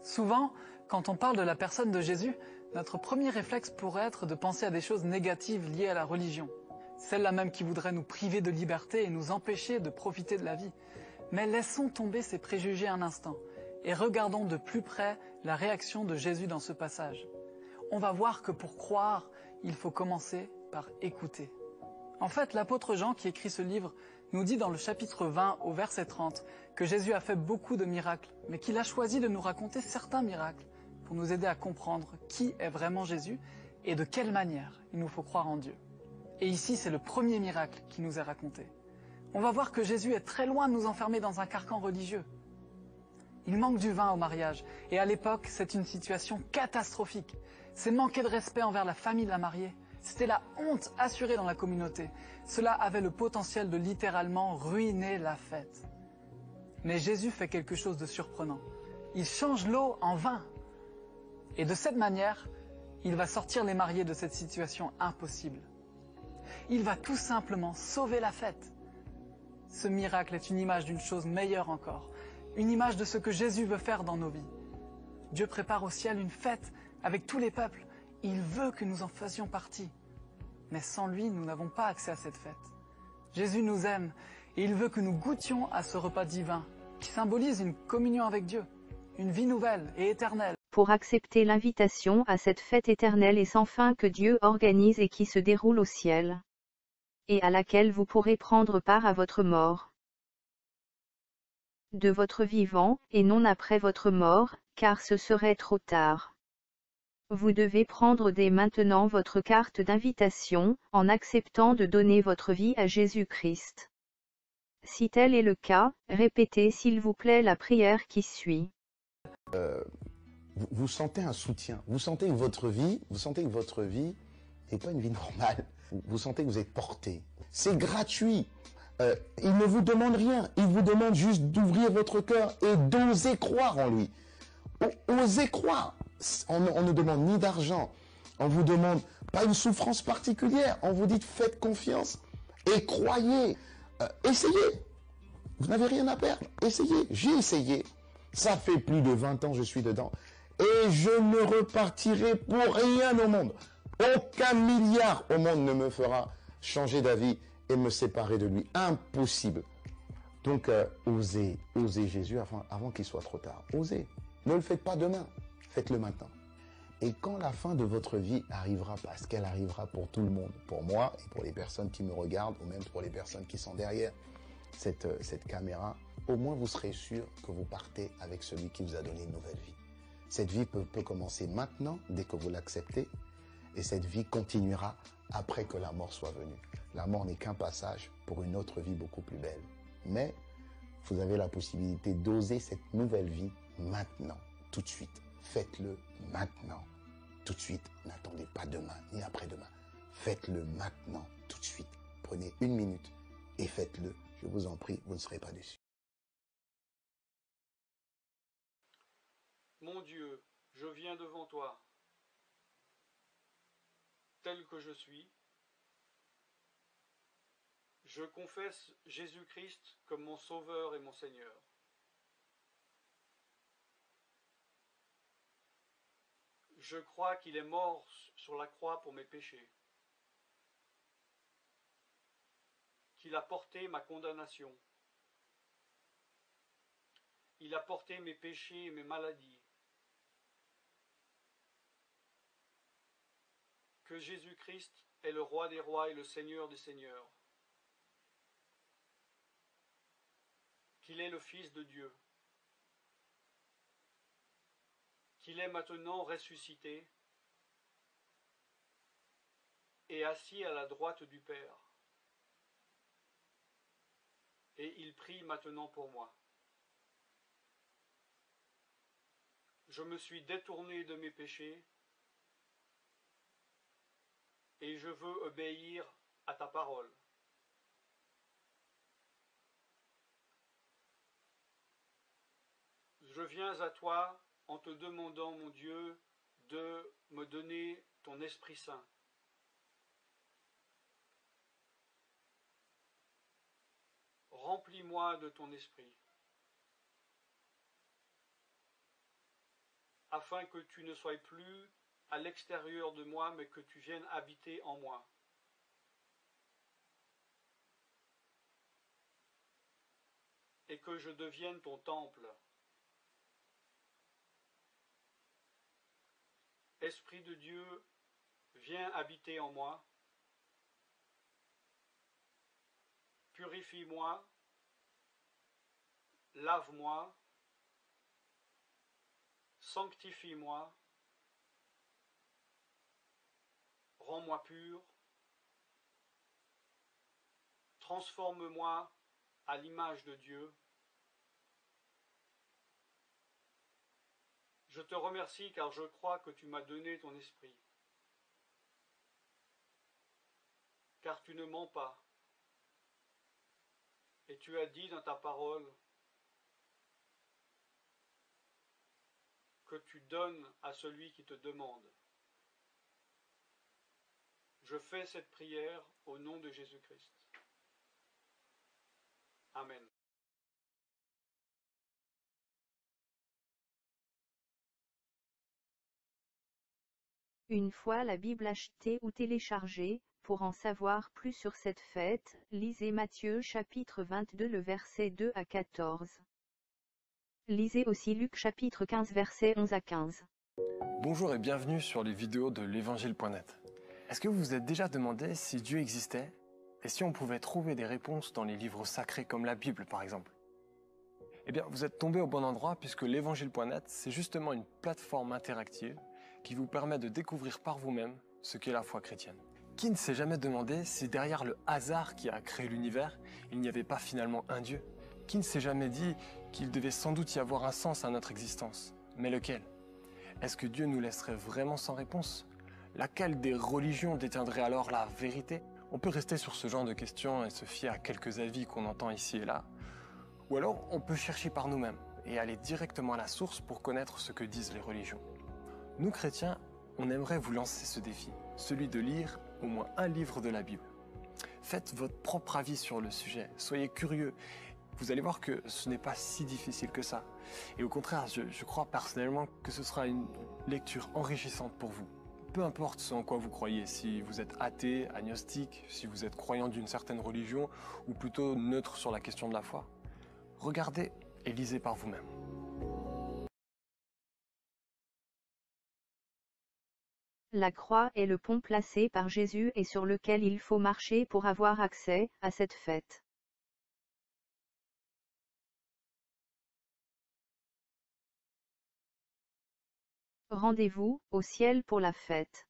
Souvent, quand on parle de la personne de Jésus, notre premier réflexe pourrait être de penser à des choses négatives liées à la religion. Celle-là même qui voudrait nous priver de liberté et nous empêcher de profiter de la vie. Mais laissons tomber ces préjugés un instant et regardons de plus près la réaction de Jésus dans ce passage. On va voir que pour croire, il faut commencer par écouter. En fait, l'apôtre Jean qui écrit ce livre nous dit dans le chapitre 20 au verset 30 que Jésus a fait beaucoup de miracles, mais qu'il a choisi de nous raconter certains miracles pour nous aider à comprendre qui est vraiment Jésus et de quelle manière il nous faut croire en Dieu. Et ici, c'est le premier miracle qui nous est raconté. On va voir que Jésus est très loin de nous enfermer dans un carcan religieux. Il manque du vin au mariage, et à l'époque, c'est une situation catastrophique. C'est manquer de respect envers la famille de la mariée. C'était la honte assurée dans la communauté. Cela avait le potentiel de littéralement ruiner la fête. Mais Jésus fait quelque chose de surprenant. Il change l'eau en vin. Et de cette manière, il va sortir les mariés de cette situation impossible. Il va tout simplement sauver la fête. Ce miracle est une image d'une chose meilleure encore. Une image de ce que Jésus veut faire dans nos vies. Dieu prépare au ciel une fête avec tous les peuples. Il veut que nous en fassions partie. Mais sans lui, nous n'avons pas accès à cette fête. Jésus nous aime et il veut que nous goûtions à ce repas divin qui symbolise une communion avec Dieu, une vie nouvelle et éternelle. Pour accepter l'invitation à cette fête éternelle et sans fin que Dieu organise et qui se déroule au ciel, et à laquelle vous pourrez prendre part à votre mort. De votre vivant, et non après votre mort, car ce serait trop tard. Vous devez prendre dès maintenant votre carte d'invitation, en acceptant de donner votre vie à Jésus-Christ. Si tel est le cas, répétez s'il vous plaît la prière qui suit. Vous sentez un soutien, vous sentez que votre vie n'est pas une vie normale. Vous sentez que vous êtes porté. C'est gratuit. Il ne vous demande rien. Il vous demande juste d'ouvrir votre cœur et d'oser croire en lui. Osez croire. On ne demande ni d'argent. On vous demande pas une souffrance particulière. On vous dit faites confiance et croyez. Essayez. Vous n'avez rien à perdre. Essayez. J'ai essayé. Ça fait plus de 20 ans que je suis dedans. Et je ne repartirai pour rien au monde. Aucun milliard au monde ne me fera changer d'avis et me séparer de lui. Impossible. Donc, osez Jésus avant qu'il soit trop tard. Osez. Ne le faites pas demain. Faites-le maintenant. Et quand la fin de votre vie arrivera, parce qu'elle arrivera pour tout le monde, pour moi et pour les personnes qui me regardent, ou même pour les personnes qui sont derrière cette caméra, au moins vous serez sûr que vous partez avec celui qui vous a donné une nouvelle vie. Cette vie peut commencer maintenant, dès que vous l'acceptez, et cette vie continuera après que la mort soit venue. La mort n'est qu'un passage pour une autre vie beaucoup plus belle. Mais vous avez la possibilité d'oser cette nouvelle vie maintenant, tout de suite. Faites-le maintenant, tout de suite. N'attendez pas demain, ni après-demain. Faites-le maintenant, tout de suite. Prenez 1 minute et faites-le. Je vous en prie, vous ne serez pas déçus. Mon Dieu, je viens devant toi, tel que je suis. Je confesse Jésus-Christ comme mon Sauveur et mon Seigneur. Je crois qu'il est mort sur la croix pour mes péchés, qu'il a porté ma condamnation. Il a porté mes péchés et mes maladies. Que Jésus-Christ est le Roi des rois et le Seigneur des seigneurs. Qu'il est le Fils de Dieu. Qu'il est maintenant ressuscité et assis à la droite du Père. Et il prie maintenant pour moi. Je me suis détourné de mes péchés et je veux obéir à ta parole. Je viens à toi en te demandant, mon Dieu, de me donner ton Esprit Saint. Remplis-moi de ton esprit. afin que tu ne sois plus à l'extérieur de moi, mais que tu viennes habiter en moi. Et que je devienne ton temple. Esprit de Dieu, viens habiter en moi. Purifie-moi, lave-moi, sanctifie-moi, rends-moi pur, transforme-moi à l'image de Dieu. Je te remercie car je crois que tu m'as donné ton esprit. Car tu ne mens pas. Et tu as dit dans ta parole que tu donnes à celui qui te demande. Je fais cette prière au nom de Jésus-Christ. Amen. Une fois la Bible achetée ou téléchargée, pour en savoir plus sur cette fête, lisez Matthieu chapitre 22 le verset 2 à 14. Lisez aussi Luc chapitre 15 verset 11 à 15. Bonjour et bienvenue sur les vidéos de l'évangile.net. Est-ce que vous vous êtes déjà demandé si Dieu existait et si on pouvait trouver des réponses dans les livres sacrés comme la Bible par exemple? Eh bien, vous êtes tombé au bon endroit puisque l'évangile.net, c'est justement une plateforme interactive qui vous permet de découvrir par vous-même ce qu'est la foi chrétienne. Qui ne s'est jamais demandé si derrière le hasard qui a créé l'univers, il n'y avait pas finalement un Dieu? Qui ne s'est jamais dit qu'il devait sans doute y avoir un sens à notre existence? Mais lequel? Est-ce que Dieu nous laisserait vraiment sans réponse? Laquelle des religions détiendrait alors la vérité? On peut rester sur ce genre de questions et se fier à quelques avis qu'on entend ici et là. Ou alors on peut chercher par nous-mêmes et aller directement à la source pour connaître ce que disent les religions. Nous chrétiens, on aimerait vous lancer ce défi, celui de lire au moins un livre de la Bible. Faites votre propre avis sur le sujet, soyez curieux. Vous allez voir que ce n'est pas si difficile que ça. Et au contraire, je crois personnellement que ce sera une lecture enrichissante pour vous. Peu importe ce en quoi vous croyez, si vous êtes athée, agnostique, si vous êtes croyant d'une certaine religion, ou plutôt neutre sur la question de la foi, regardez et lisez par vous-même. La croix est le pont placé par Jésus et sur lequel il faut marcher pour avoir accès à cette fête. Rendez-vous au ciel pour la fête.